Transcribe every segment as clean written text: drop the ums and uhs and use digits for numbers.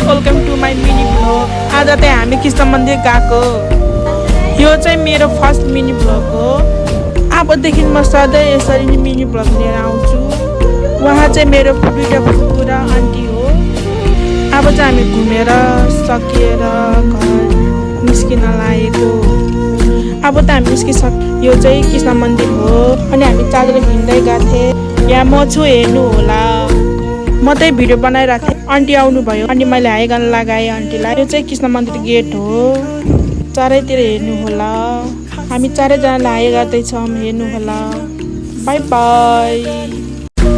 Welcome to my mini blog. आज चाहिँ हामी कृष्ण मन्दिर गएको। यो चाहिँ मेरो फर्स्ट मिनी ब्लग हो। अबदेखि म सधैँ यसरी नै मिनी ब्लग लिएर आउँछु। उहाँ चाहिँ मेरो दुईटा फुपू र आन्टी हो। अब चाहिँ हामी घुमेर सकिएर घर निस्किन लागेको। अब त हामी निस्किसक्यो। यो चाहिँ कृष्ण मन्दिर हो। अनि हामी चारजना हिँड्दै गएको थियौँ। यहाँ म छु, हेर्नु होला। म चाहिँ भिडियो बनाइरहेको थिएँ। आन्टी आउनुभयो अनि मैले हाई गर्न लगाएँ आन्टीलाई। यो चाहिँ कृष्ण मन्दिर गेट हो। चारैतिर हेर्नु होला। हामी चारैजनाले हाई गर्दैछौँ, हेर्नु होला। Bye bye.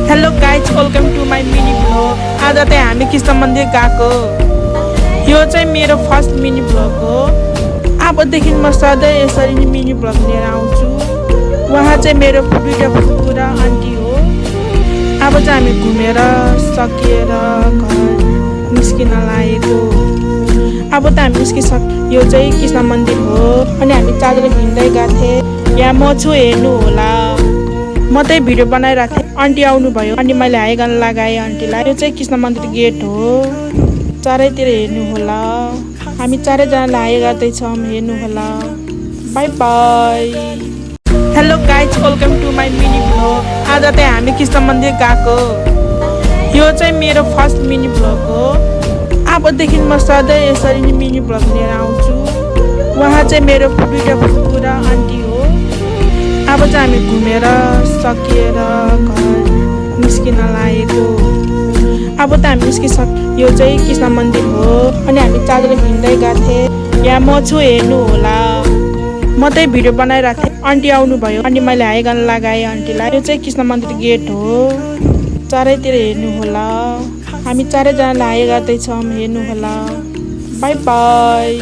Hello guys, welcome to my mini blog. आज चाहिँ हामी कृष्ण मन्दिर गएको। यो चाहिँ मेरो फर्स्ट मिनी ब्लग हो। अबदेखि म सधैँ यसरी नै मिनी ब्लग लिएर आउँछु। उहाँ चाहिँ मेरो दुईटा फुपू र आन्टी हो। अब चाहिँ हामी घुमेर सकिएर घर निस्किन लागेको। अब त हामी निस्किसक्यो। यो चाहिँ कृष्ण मन्दिर हो। अनि हामी चारजना हिँड्दै गएको थियौँ। यहाँ म छु, हेर्नु होला। म चाहिँ भिडियो बनाइरहेको थिएँ। आन्टी आउनुभयो अनि मैले हाई गर्न लगाएँ आन्टीलाई। यो चाहिँ कृष्ण मन्दिर गेट हो। चारैतिर हेर्नु होला। हामी चारैजनाले हाई गर्दैछौँ, हेर्नु होला। Bye bye. Hello guys, welcome to my mini blog. आज चाहिँ हामी कृष्ण मन्दिर गएको। यो चाहिँ मेरो फर्स्ट मिनी ब्लग हो। अबदेखि म सधैँ यसरी नै मिनी ब्लग लिएर आउँछु। उहाँ चाहिँ मेरो दुईटा फुपू र आन्टी हो। अब चाहिँ हामी घुमेर सकिएर घर निस्किन लागेको। अब त हामी निस्किसक्यो। यो चाहिँ कृष्ण मन्दिर हो। अनि हामी चारजना हिँड्दै गएको थियौँ। यहाँ म छु, हेर्नु होला। म चाहिँ भिडियो बनाइरहेको थिएँ। आन्टी आउनुभयो अनि मैले हाई गर्न लगाएँ आन्टीलाई। यो चाहिँ कृष्ण मन्दिर गेट हो। चारैतिर हेर्नु होला। हामी चारैजनाले हाई गर्दैछौँ, हेर्नु होला। Bye by.